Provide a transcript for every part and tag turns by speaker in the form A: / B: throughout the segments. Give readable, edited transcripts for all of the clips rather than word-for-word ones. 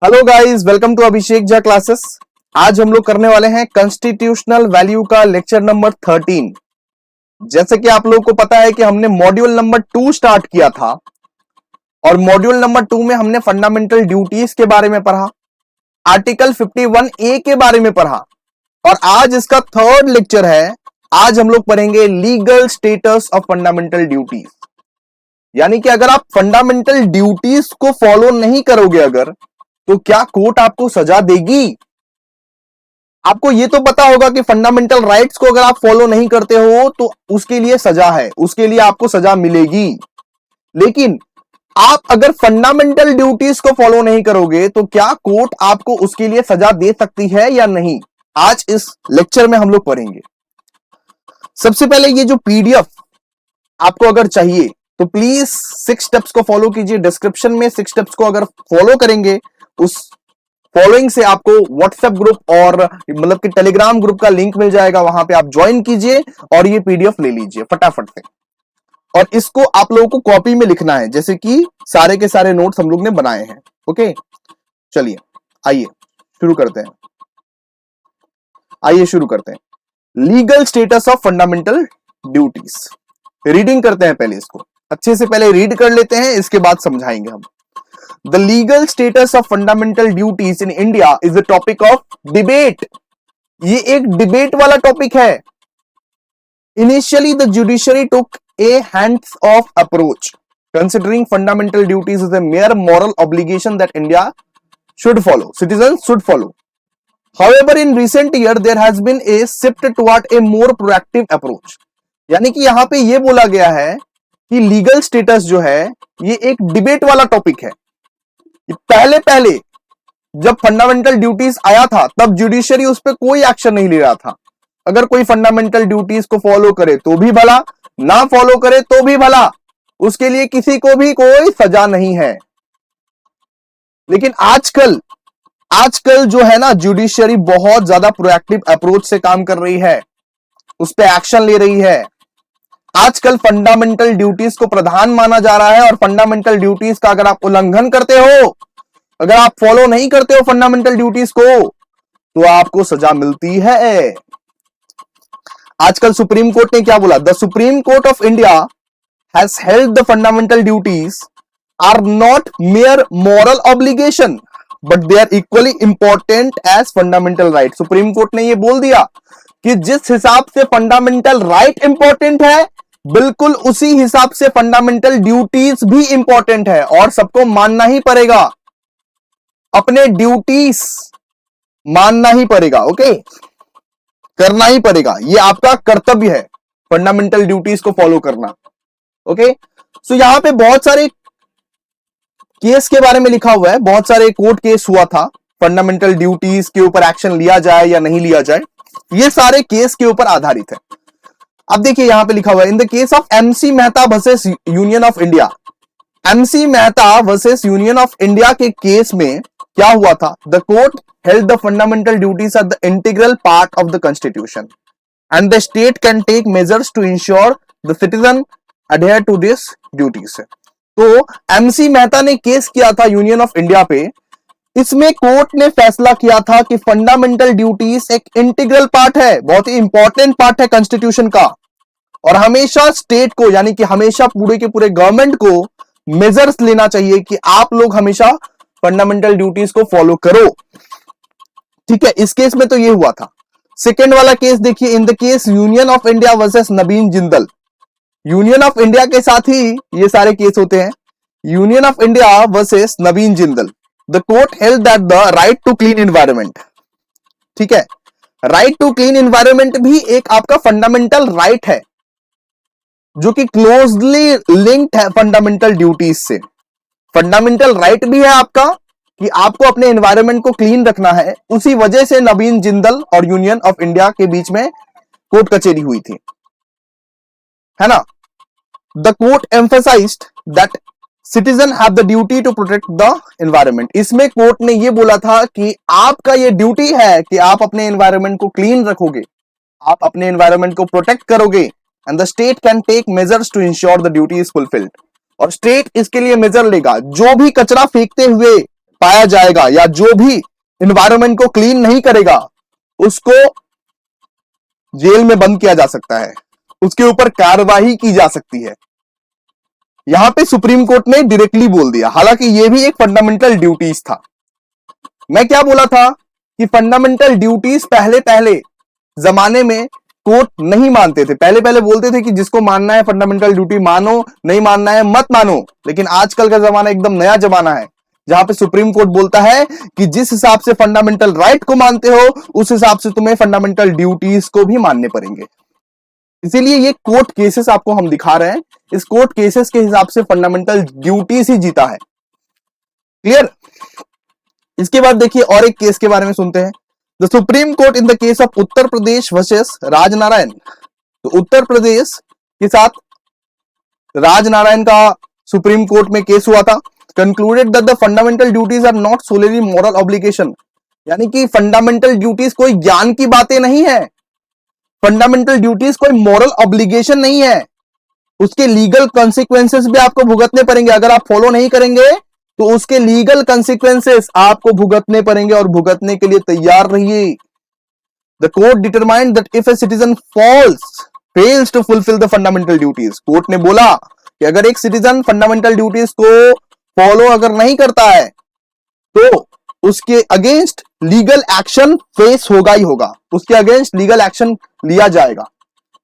A: Hello guys, welcome to Abhishek Jha classes. आज हम लोग करने वाले हैं कॉन्स्टिट्यूशनल वैल्यू का लेक्चर नंबर 13। जैसे कि आप लोगों को पता है कि हमने मॉड्यूल नंबर 2 स्टार्ट किया था और मॉड्यूल नंबर 2 में हमने फंडामेंटल ड्यूटीज के बारे में पढ़ा, आर्टिकल 51A के बारे में पढ़ा और आज इसका थर्ड लेक्चर है। आज हम लोग पढ़ेंगे legal status of fundamental duties. यानी कि अगर आप फंडामेंटल ड्यूटीज को फॉलो नहीं करोगे अगर, तो क्या कोर्ट आपको सजा देगी? आपको यह तो पता होगा कि फंडामेंटल राइट्स को अगर आप फॉलो नहीं करते हो तो उसके लिए सजा है, उसके लिए आपको सजा मिलेगी। लेकिन आप अगर फंडामेंटल ड्यूटीज को फॉलो नहीं करोगे तो क्या कोर्ट आपको उसके लिए सजा दे सकती है या नहीं? आज इस लेक्चर में हम लोग पढ़ेंगे। सबसे पहले ये जो पीडीएफ आपको अगर चाहिए तो प्लीज 6 स्टेप्स को फॉलो कीजिए। डिस्क्रिप्शन में 6 स्टेप्स को अगर फॉलो करेंगे, उस फॉलोइंग से आपको व्हाट्सएप ग्रुप और मतलब कि टेलीग्राम ग्रुप का लिंक मिल जाएगा, वहां पे आप ज्वाइन कीजिए और ये पीडीएफ ले लीजिए फटाफट से। और इसको आप लोगों को कॉपी में लिखना है, जैसे कि सारे के सारे नोट्स हम लोग ने बनाए हैं। ओके, चलिए आइए शुरू करते हैं। Legal status of fundamental duties. Reading करते हैं, पहले इसको अच्छे से पहले रीड कर लेते हैं, इसके बाद समझाएंगे हम। The legal status of fundamental duties in India is a topic of debate. ये एक डिबेट वाला टॉपिक है। Initially, the judiciary took a hands-off approach, considering fundamental duties as a mere moral obligation that India should follow, citizens should follow. However, in recent years, there has been a shift toward a more proactive approach. यानी कि यहाँ पे ये बोला गया है कि legal status जो है ये एक डिबेट वाला टॉपिक है। पहले जब फंडामेंटल ड्यूटीज आया था तब जुडिशरी उस पर कोई एक्शन नहीं ले रहा था। अगर कोई फंडामेंटल ड्यूटीज को फॉलो करे तो भी भला, ना फॉलो करे तो भी भला, उसके लिए किसी को भी कोई सजा नहीं है। लेकिन आजकल जो है ना, जुडिशरी बहुत ज्यादा प्रोएक्टिव अप्रोच से काम कर रही है, उस पर एक्शन ले रही है। आजकल फंडामेंटल ड्यूटीज को प्रधान माना जा रहा है और फंडामेंटल ड्यूटीज का अगर आप उल्लंघन करते हो, अगर आप फॉलो नहीं करते हो फंडामेंटल ड्यूटीज को, तो आपको सजा मिलती है। आजकल सुप्रीम कोर्ट ने क्या बोला? The Supreme Court of India has held the fundamental duties are not mere moral obligation but they are equally important as fundamental right. Supreme Court ने यह बोल दिया कि जिस हिसाब से फंडामेंटल राइट इंपॉर्टेंट है, बिल्कुल उसी हिसाब से फंडामेंटल ड्यूटीज भी इंपॉर्टेंट है और सबको मानना ही पड़ेगा। अपने ड्यूटीज मानना ही पड़ेगा, ओके, करना ही पड़ेगा। ये आपका कर्तव्य है फंडामेंटल ड्यूटीज को फॉलो करना। ओके, सो यहां पे बहुत सारे केस के बारे में लिखा हुआ है, बहुत सारे कोर्ट केस हुआ था फंडामेंटल ड्यूटीज के ऊपर एक्शन लिया जाए या नहीं लिया जाए। ये सारे केस के ऊपर आधारित है। अब देखिए यहां पे लिखा हुआ है, in the case of M C Mehta versus Union of India. M C Mehta versus Union of India के केस में क्या हुआ था? The court held the fundamental duties are the integral part of the constitution and the state can take measures to ensure the citizen adhere to this duties. तो M C Mehta ने case किया था union of India पे। इसमें court ने फैसला किया था कि फंडामेंटल ड्यूटीज एक इंटीग्रल पार्ट है, बहुत ही इंपॉर्टेंट पार्ट है कॉन्स्टिट्यूशन का, और हमेशा स्टेट को यानी कि हमेशा पूरे के पूरे गवर्नमेंट को मेजर्स लेना चाहिए कि आप लोग हमेशा फंडामेंटल ड्यूटीज को फॉलो करो। ठीक है, इस केस में तो ये हुआ था। सेकेंड वाला केस देखिए, इन the case union of India versus Naveen Jindal. Union of India के साथ ही ये सारे केस होते हैं। Union of India versus Naveen Jindal. The court held that the right to clean environment, ठीक है, राइट टू क्लीन एनवायरमेंट भी एक आपका फंडामेंटल राइट है जो कि क्लोजली लिंक्ड है फंडामेंटल ड्यूटीज से। फंडामेंटल राइट भी है आपका कि आपको अपने एनवायरमेंट को क्लीन रखना है। उसी वजह से नवीन जिंदल और यूनियन ऑफ इंडिया के बीच में कोर्ट कचेरी हुई थी, है ना। The court emphasised that citizen have the duty to protect the environment. इसमें कोर्ट ने यह बोला था कि आपका यह ड्यूटी है कि आप अपने एनवायरमेंट को क्लीन रखोगे, आप अपने एनवायरमेंट को प्रोटेक्ट करोगे, and the state can take measures to ensure the duty is fulfilled. और स्टेट इसके लिए मेजर लेगा। जो भी कचरा फेंकते हुए पाया जाएगा या जो भी एनवायरनमेंट को क्लीन नहीं करेगा उसको जेल में बंद किया जा सकता है, उसके ऊपर कार्रवाई की जा सकती है। यहां पे सुप्रीम कोर्ट ने डायरेक्टली बोल दिया, हालांकि यह भी एक फंडामेंटल ड्यूटीज था। मैं क्या बोला था कि फंडामेंटल ड्यूटीज पहले पहले जमाने में कोर्ट नहीं मानते थे, पहले पहले बोलते थे कि जिसको मानना है फंडामेंटल ड्यूटी मानो, नहीं मानना है मत मानो। लेकिन आजकल का जमाना एकदम नया जमाना है जहां पे सुप्रीम कोर्ट बोलता है कि जिस हिसाब से फंडामेंटल राइट को मानते हो उस हिसाब से तुम्हें फंडामेंटल ड्यूटीज को भी मानने पड़ेंगे। इसीलिए ये कोर्ट केसेस आपको हम दिखा रहे हैं, इस कोर्ट केसेस के हिसाब से फंडामेंटल ड्यूटीज ही जीता है। क्लियर? इसके बाद देखिए और एक केस के बारे में सुनते हैं। The Supreme court in the case of Uttar Pradesh versus Rajnarayan. तो उत्तर प्रदेश के साथ राजनारायण का सुप्रीम कोर्ट में केस हुआ था। Concluded that the fundamental duties are not solely moral obligation, यानी कि फंडामेंटल ड्यूटीज कोई ज्ञान की बातें नहीं है, फंडामेंटल ड्यूटीज कोई मॉरल ऑब्लिगेशन नहीं है, उसके लीगल कॉन्सिक्वेंसेस भी आपको भुगतने पड़ेंगे। अगर आप फॉलो नहीं करेंगे तो उसके लीगल कॉन्सिक्वेंसेस आपको भुगतने पड़ेंगे और भुगतने के लिए तैयार रहिए। The court determined that if a citizen fails to fulfil the fundamental duties, court ने बोला कि अगर एक सिटीजन फंडामेंटल ड्यूटीज को फॉलो अगर नहीं करता है तो उसके अगेंस्ट लीगल एक्शन फेस होगा ही होगा, उसके अगेंस्ट लीगल एक्शन लिया जाएगा,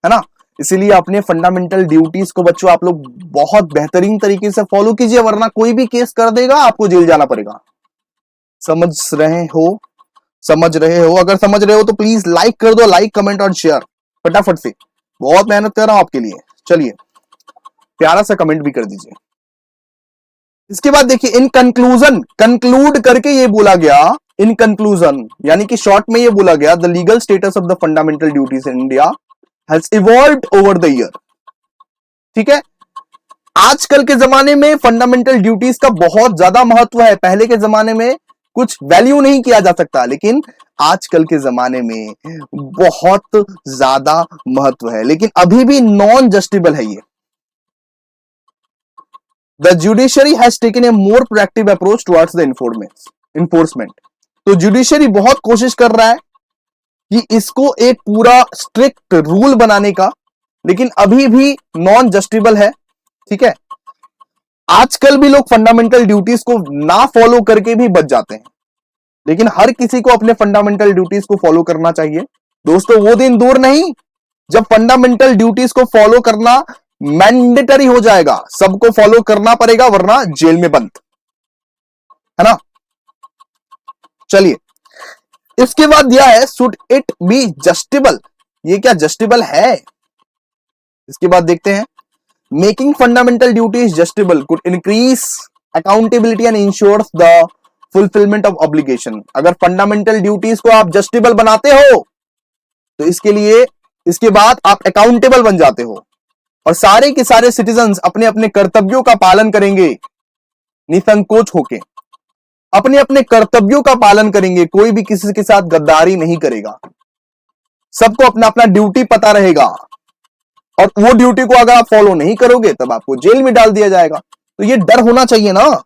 A: है ना। इसीलिए अपने फंडामेंटल ड्यूटीज को बच्चों आप लोग बहुत बेहतरीन तरीके से फॉलो कीजिए, वरना कोई भी केस कर देगा आपको जेल जाना पड़ेगा। समझ रहे हो? समझ रहे हो? अगर समझ रहे हो तो प्लीज लाइक कर दो, लाइक कमेंट और शेयर फटाफट से, बहुत मेहनत कर रहा हूं आपके लिए। चलिए प्यारा सा कमेंट भी कर दीजिए। इसके बाद देखिए इन कंक्लूजन, कंक्लूड करके ये बोला गया, इन कंक्लूजन यानी कि शॉर्ट में ये बोला गया, the legal status of the fundamental duties in India has evolved over the year. ठीक है, आजकल के जमाने में फंडामेंटल ड्यूटीज का बहुत ज्यादा महत्व है। पहले के जमाने में कुछ वैल्यू नहीं किया जा सकता, लेकिन आजकल के जमाने में बहुत ज्यादा महत्व है, लेकिन अभी भी नॉन जस्टिबल है ये। The judiciary has taken a more proactive approach towards the enforcement. तो जुडिशरी बहुत कोशिश कर रहा है कि इसको एक पूरा स्ट्रिक्ट रूल बनाने का, लेकिन अभी भी नॉन जस्टिबल है। ठीक है, आजकल भी लोग फंडामेंटल ड्यूटीज को ना फॉलो करके भी बच जाते हैं, लेकिन हर किसी को अपने फंडामेंटल ड्यूटीज को फॉलो करना चाहिए। दोस्तों वो दिन दूर नहीं जब फंडामेंटल ड्यूटीज को फॉलो करना मैंडेटरी हो जाएगा, सबको फॉलो करना पड़ेगा वरना जेल में बंद, है ना। चलिए इसके बाद दिया है शुड इट बी जस्टिबल। ये क्या जस्टिबल है? इसके बाद देखते हैं making fundamental duties justiciable could increase accountability and ensures the fulfilment of obligation. अगर फंडामेंटल ड्यूटीज को आप जस्टिबल बनाते हो तो इसके लिए इसके बाद आप अकाउंटेबल बन जाते हो और सारे के सारे सिटीजन्स अपने अपने कर्तव्यों का पालन करेंगे, निसंकोच होके अपने अपने कर्तव्यों का पालन करेंगे, कोई भी किसी के साथ गद्दारी नहीं करेगा, सबको अपना अपना ड्यूटी पता रहेगा और वो ड्यूटी को अगर आप फॉलो नहीं करोगे तब आपको जेल में डाल दिया जाएगा। तो ये डर होना चाहिए ना,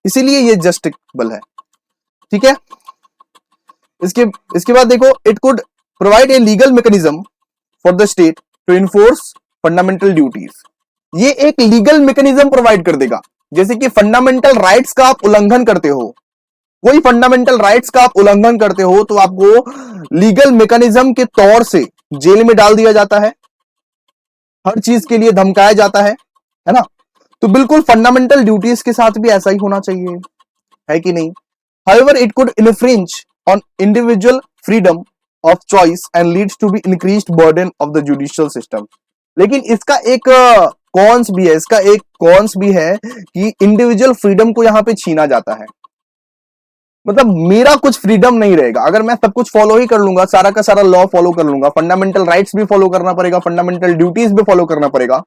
A: इसीलिए ये जस्टिबल है। ठीक है, इसके बाद देखो it could provide a legal mechanism for the state to enforce fundamental duties. ये एक लीगल मैकेनिज्म प्रोवाइड कर देगा, जैसे कि फंडामेंटल राइट्स का आप उल्लंघन करते हो, कोई फंडामेंटल राइट्स का आप उल्लंघन करते हो तो आपको लीगल मैकेनिज्म के तौर से जेल में डाल दिया जाता है, हर चीज के लिए धमकाया जाता है ना। तो बिल्कुल फंडामेंटल ड्यूटीज के साथ भी ऐसा ही होना चाहिए, है कि नहीं। However it could infringe on individual freedom of choice and leads to be increased burden of the judicial system. लेकिन इसका एक कॉन्स भी है, इसका एक कॉन्स भी है कि इंडिविजुअल फ्रीडम को यहां पे छीना जाता है। मतलब मेरा कुछ फ्रीडम नहीं रहेगा अगर मैं सब कुछ फॉलो ही कर लूंगा, सारा का सारा लॉ फॉलो कर लूंगा, फंडामेंटल राइट्स भी फॉलो करना पड़ेगा, फंडामेंटल ड्यूटीज भी फॉलो करना पड़ेगा,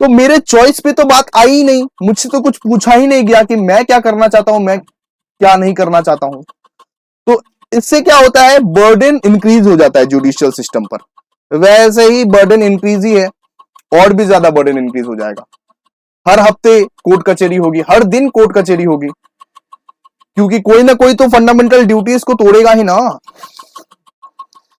A: तो मेरे चॉइस पे तो बात आई ही नहीं, मुझसे तो कुछ पूछा ही नहीं गया कि मैं क्या करना चाहता हूं, मैं क्या नहीं करना चाहता हूं। तो इससे क्या होता है, बर्डन इंक्रीज हो जाता है जुडिशियल सिस्टम पर। वैसे ही बर्डन इंक्रीज ही है, और भी ज्यादा बर्डन इंक्रीज हो जाएगा। हर हफ्ते कोर्ट कचहरी होगी, हर दिन कोर्ट कचहरी होगी, क्योंकि कोई ना कोई तो फंडामेंटल ड्यूटीज को तोड़ेगा ही ना।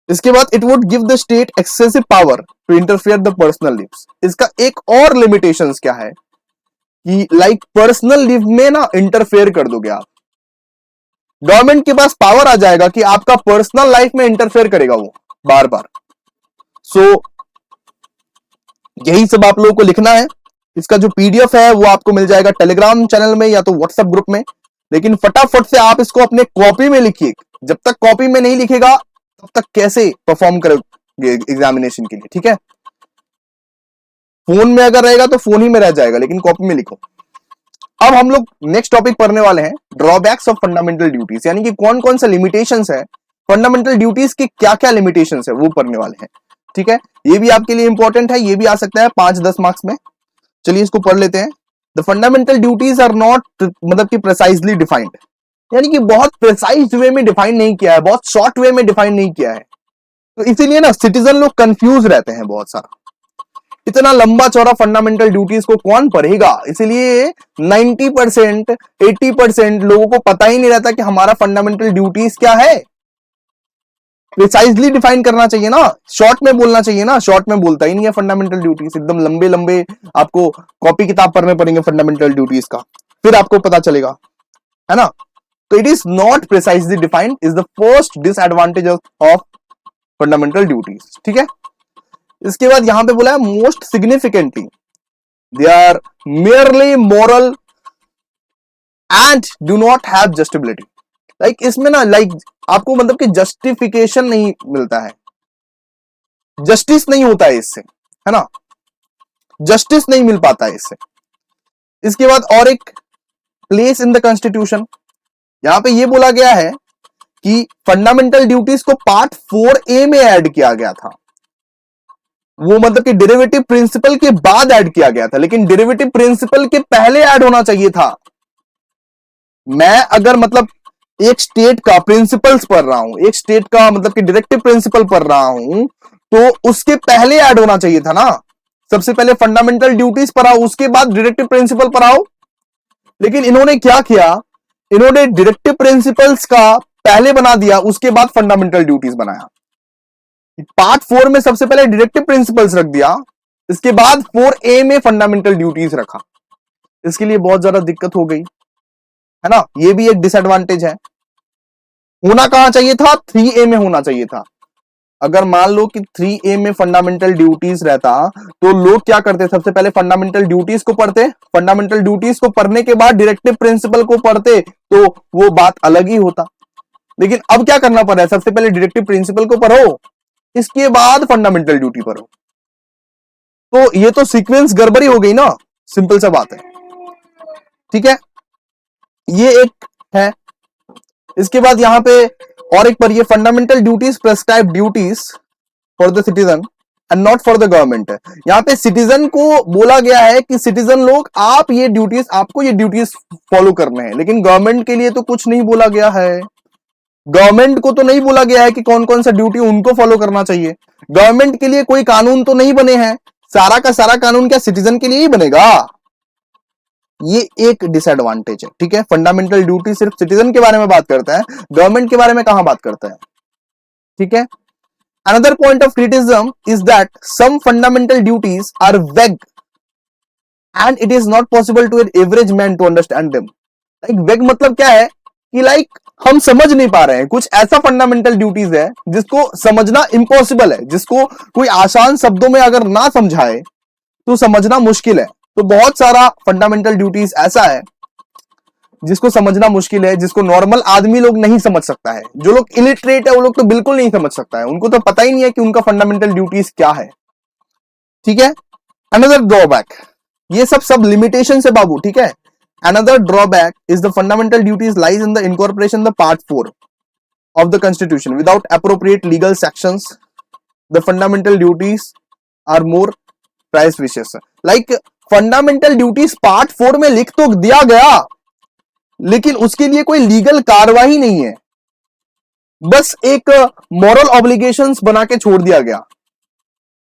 A: इसके बाद it would give the state excessive power to interfere the personal lives. इसका एक और लिमिटेशंस क्या है कि लाइक पर्सनल लीव में ना इंटरफेयर कर दोगे आप, गवर्नमेंट के पास पावर आ जाएगा कि आपका पर्सनल लाइफ में इंटरफेयर करेगा वो बार बार। सो यही सब आप लोगों को लिखना है। इसका जो पीडीएफ है वो आपको मिल जाएगा टेलीग्राम चैनल में या तो व्हाट्सएप ग्रुप में, लेकिन फटाफट से आप इसको अपने कॉपी में लिखिए। जब तक कॉपी में नहीं लिखेगा तब तक कैसे परफॉर्म करोगे एग्जामिनेशन के लिए, ठीक है। फोन में अगर रहेगा तो फोन ही में रह जाएगा, लेकिन कॉपी में लिखो। अब हम लोग नेक्स्ट टॉपिक पढ़ने वाले हैं, ड्रॉबैक्स ऑफ फंडामेंटल ड्यूटीज, यानी कि कौन कौन सा लिमिटेशंस है, फंडामेंटल ड्यूटीज के क्या क्या लिमिटेशंस है वो पढ़ने वाले हैं, ठीक है। ये भी आपके लिए इंपॉर्टेंट है, ये भी आ सकता है 5-10 मार्क्स में। चलिए इसको पढ़ लेते हैं। The fundamental duties are not मतलब कि प्रिसाइजली डिफाइंड, यानी कि बहुत प्रिसाइज वे में डिफाइन नहीं किया है, बहुत शॉर्ट वे में डिफाइन नहीं किया है, तो इसीलिए ना सिटीजन लोग कंफ्यूज रहते हैं बहुत सारा। इतना लंबा चौड़ा फंडामेंटल ड्यूटीज को कौन पढ़ेगा, इसलिए 90% 80% लोगों को पता ही नहीं रहता कि हमारा फंडामेंटल ड्यूटीज क्या है। प्रिसाइजली डिफाइन करना चाहिए ना, शॉर्ट में बोलना चाहिए ना, शॉर्ट में बोलता ही नहीं है फंडामेंटल ड्यूटीज, एकदम लंबे लंबे आपको कॉपी किताब पढ़ने पड़ेंगे फंडामेंटल ड्यूटीज का, फिर आपको पता चलेगा, है ना। तो it is not precisely defined is the first disadvantage of fundamental duties, ठीक है। इसके बाद यहां पे बोला है most significantly they are merely moral and do not have justiciability. Like इसमें ना आपको मतलब कि जस्टिफिकेशन नहीं मिलता है, जस्टिस नहीं होता है इससे, है ना, जस्टिस नहीं मिल पाता है इससे। इसके बाद और एक प्लेस इन द कॉन्स्टिट्यूशन, यहां पे ये बोला गया है कि फंडामेंटल ड्यूटीज को पार्ट 4A में ऐड किया गया था, वो मतलब कि डेरिवेटिव प्रिंसिपल के बाद ऐड किया गया था, लेकिन डेरिवेटिव प्रिंसिपल के पहले ऐड होना चाहिए था। मैं अगर मतलब एक स्टेट का प्रिंसिपल्स पढ़ रहा हूं, एक स्टेट का मतलब कि डायरेक्टिव प्रिंसिपल पढ़ रहा हूं, तो उसके पहले ऐड होना चाहिए था ना। सबसे पहले फंडामेंटल ड्यूटीज पढ़ाओ, उसके बाद डायरेक्टिव प्रिंसिपल पढ़ाओ। लेकिन इन्होंने क्या किया, इन्होंने डायरेक्टिव प्रिंसिपल्स का पहले बना दिया, उसके बाद फंडामेंटल ड्यूटीज बनाया। पार्ट 4 में सबसे पहले डायरेक्टिव प्रिंसिपल्स रख दिया, इसके बाद 4A में फंडामेंटल ड्यूटीज रखा। इसके लिए बहुत ज्यादा दिक्कत हो गई, है ना, ये भी एक डिसएडवांटेज है। होना कहां चाहिए था, 3A में होना चाहिए था। अगर मान लो कि 3A में फंडामेंटल ड्यूटीज रहता तो लोग क्या करते, सबसे पहले फंडामेंटल ड्यूटीज को पढ़ते, फंडामेंटल ड्यूटीज को पढ़ने के बाद डायरेक्टिव प्रिंसिपल को पढ़ते, तो वो बात अलग ही होता। लेकिन अब क्या करना पड़ रहा है, सबसे पहले डायरेक्टिव प्रिंसिपल को पढ़ो, इसके बाद फंडामेंटल ड्यूटी पढ़ो। तो ये तो सीक्वेंस गड़बड़ी हो गई ना, सिंपल सा बात है, ठीक है। ये एक है। इसके बाद यहां पे और एक पढ़िए, fundamental duties prescribe duties for the citizen and not for the government. यहां पे सिटीजन को बोला गया है कि सिटीजन लोग आप ये ड्यूटीज, आपको ये ड्यूटीज फॉलो करने हैं, लेकिन गवर्नमेंट के लिए तो कुछ नहीं बोला गया है। गवर्नमेंट को तो नहीं बोला गया है कि कौन कौन सा ड्यूटी उनको फॉलो करना चाहिए। गवर्नमेंट के लिए कोई कानून तो नहीं बने हैं, सारा का सारा कानून क्या सिटीजन के लिए ही बनेगा। ये एक डिसएडवांटेज है, ठीक है। फंडामेंटल ड्यूटी सिर्फ सिटीजन के बारे में बात करता है, गवर्नमेंट के बारे में कहां बात करता है, ठीक है। Another point of criticism is that some fundamental duties are vague and it is not possible to an average man to understand them. Like vague मतलब क्या है कि लाइक हम समझ नहीं पा रहे हैं, कुछ ऐसा फंडामेंटल ड्यूटीज है जिसको समझना इम्पॉसिबल है, जिसको कोई आसान शब्दों में अगर ना समझाए तो समझना मुश्किल है। तो बहुत सारा फंडामेंटल ड्यूटीज ऐसा है जिसको समझना मुश्किल है, जिसको नॉर्मल आदमी लोग नहीं समझ सकता है। जो लोग इलिटरेट है वो लोग तो बिल्कुल नहीं समझ सकता है, उनको तो पता ही नहीं है कि उनका फंडामेंटल ड्यूटीज क्या है, ठीक है। अनदर ड्रॉबैक, ये सब लिमिटेशन है बाबू, ठीक है। Another drawback is the fundamental duties lies in the incorporation the part 4 of the constitution without appropriate legal sections. The fundamental duties are more price vicious. Like fundamental duties part 4 में लिख तो दिया गया, लेकिन उसके लिए कोई लीगल कार्रवाई नहीं है, बस एक मॉरल ऑब्लिगेशंस बना के छोड़ दिया गया,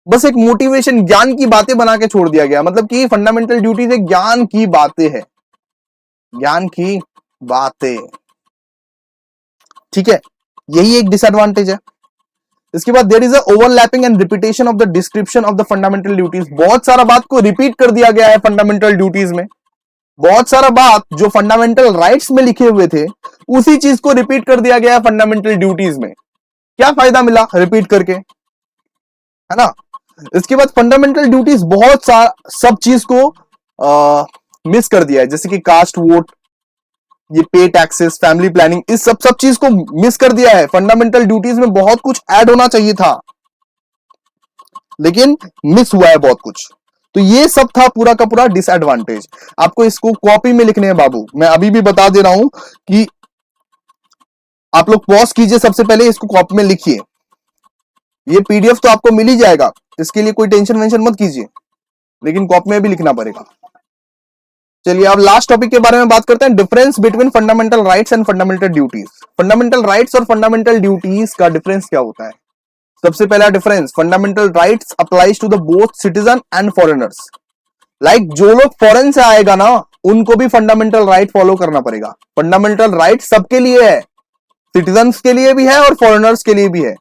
A: बस एक मोटिवेशन ज्ञान की बातें बना के छोड़ दिया गया। मतलब कि फंडामेंटल ड्यूटीज एक ज्ञान की बातें है, ज्ञान की बातें, ठीक है, यही एक डिसएडवांटेज है। इसके बाद there is a overlapping and repetition of the description of the fundamental duties. बहुत सारा बात को रिपीट कर दिया गया है फंडामेंटल ड्यूटीज में। बहुत सारा बात जो फंडामेंटल राइट्स में लिखे हुए थे उसी चीज को रिपीट कर दिया गया है फंडामेंटल ड्यूटीज में। क्या फायदा मिला रिपीट करके, है ना। इसके बाद फंडामेंटल ड्यूटीज बहुत सा सब चीज को मिस कर दिया है, जैसे कि कास्ट वोट, ये पे टैक्सेस, फैमिली प्लानिंग, इस सब चीज को मिस कर दिया है। फंडामेंटल ड्यूटीज में बहुत कुछ ऐड होना चाहिए था लेकिन मिस हुआ है बहुत कुछ। तो ये सब था पूरा का पूरा डिसएडवांटेज। आपको इसको कॉपी में लिखने हैं बाबू, मैं अभी भी बता दे रहा हूं कि आप लोग पॉज कीजिए, सबसे पहले इसको कॉपी में लिखिए। ये पीडीएफ तो आपको मिल ही जाएगा, इसके लिए कोई टेंशन वेंशन मत कीजिए, लेकिन कॉपी में भी लिखना पड़ेगा। चलिए अब लास्ट टॉपिक के बारे में बात करते हैं, difference between fundamental rights and fundamental duties. Fundamental rights और फंडामेंटल ड्यूटीज का डिफरेंस क्या होता है। सबसे पहला difference, fundamental rights applies to the both citizen and foreigners. Like जो लोग फॉरेन से आएगा ना उनको भी फंडामेंटल राइट फॉलो करना पड़ेगा। फंडामेंटल राइट सबके लिए है, सिटीजन्स के लिए भी है और फॉरेनर्स के लिए भी है,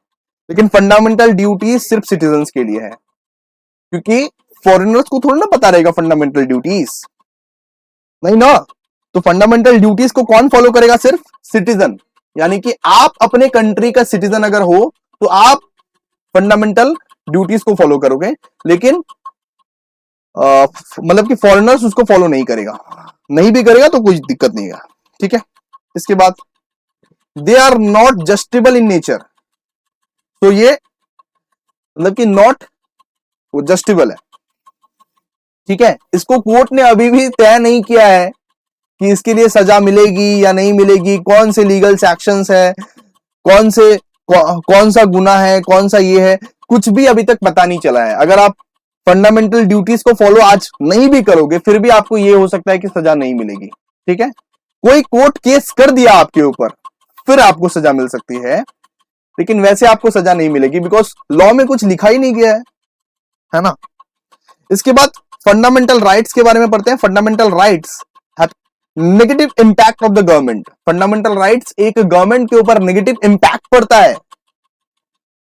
A: लेकिन फंडामेंटल ड्यूटीज सिर्फ सिटीजन्स के लिए है, क्योंकि फॉरेनर्स को थोड़ा ना पता रहेगा फंडामेंटल ड्यूटीज, नहीं ना। तो फंडामेंटल ड्यूटीज को कौन फॉलो करेगा, सिर्फ सिटीजन। यानी कि आप अपने कंट्री का सिटीजन अगर हो तो आप फंडामेंटल ड्यूटीज को फॉलो करोगे, लेकिन मतलब कि फॉरेनर्स उसको फॉलो नहीं करेगा, नहीं भी करेगा तो कोई दिक्कत नहीं है, ठीक है। इसके बाद they are not justiciable in nature. तो ये मतलब कि नॉट वो जस्टिबल है, ठीक है। इसको कोर्ट ने अभी भी तय नहीं किया है कि इसके लिए सजा मिलेगी या नहीं मिलेगी, कौन से लीगल सेक्शंस है, कौन सा गुनाह है, कौन सा ये है, कुछ भी अभी तक पता नहीं चला है। अगर आप फंडामेंटल ड्यूटीज को फॉलो आज नहीं भी करोगे फिर भी आपको ये हो सकता है कि सजा नहीं मिलेगी, ठीक है। कोई कोर्ट केस कर दिया आपके ऊपर फिर आपको सजा मिल सकती है, लेकिन वैसे आपको सजा नहीं मिलेगी, बिकॉज लॉ में कुछ लिखा ही नहीं गया है ना। इसके बाद फंडामेंटल राइट्स के बारे में पढ़ते हैं। Fundamental rights have negative impact of the government. Fundamental rights एक गवर्नमेंट के ऊपर नेगेटिव इंपैक्ट पड़ता है,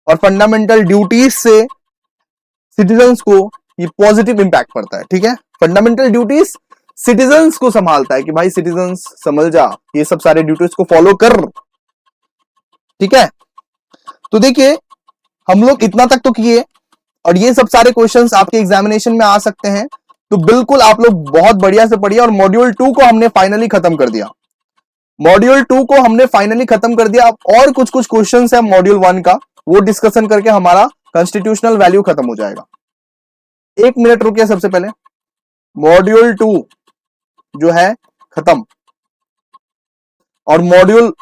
A: और फंडामेंटल ड्यूटीज से सिटीजन्स को ये पॉजिटिव इंपैक्ट पड़ता है, ठीक है। फंडामेंटल ड्यूटीज सिटीजन्स को संभालता है कि भाई सिटीजन्स समझ जा, ये सब सारे ड्यूटीज को फॉलो कर, ठीक है। तो देखिए हम लोग इतना तक तो किए, और ये सब सारे क्वेश्चंस आपके एग्जामिनेशन में आ सकते हैं, तो बिल्कुल आप लोग बहुत बढ़िया से पढ़िए। और मॉड्यूल 2 को हमने फाइनली खत्म कर दिया, मॉड्यूल 2 को हमने फाइनली खत्म कर दिया। अब और कुछ कुछ क्वेश्चंस है मॉड्यूल 1 का, वो डिस्कशन करके हमारा कॉन्स्टिट्यूशनल वैल्यू खत्म हो जाएगा। एक मिनट रुकिए, सबसे पहले मॉड्यूल 2 जो है खत्म, और मॉड्यूल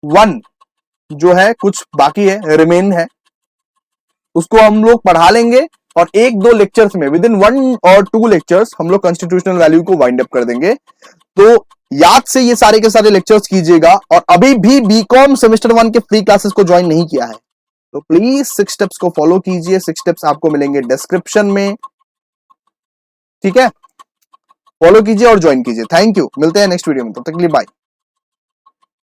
A: 1 जो है कुछ बाकी है, रिमेन है, उसको हम लोग पढ़ा लेंगे, और 1-2 लेक्चर्स में, विद इन 1 और 2 लेक्चर्स हम लोग कॉन्स्टिट्यूशनल वैल्यू को वाइंड अप कर देंगे। तो याद से ये सारे के सारे लेक्चर्स कीजिएगा। और अभी भी बीकॉम सेमेस्टर 1 के फ्री क्लासेस को ज्वाइन नहीं किया है तो प्लीज 6 स्टेप्स को फॉलो कीजिए। 6 स्टेप्स आपको मिलेंगे डिस्क्रिप्शन में, ठीक है। फॉलो कीजिए और ज्वाइन कीजिए। थैंक यू, मिलते हैं नेक्स्ट वीडियो में, तब तक के लिए बाय।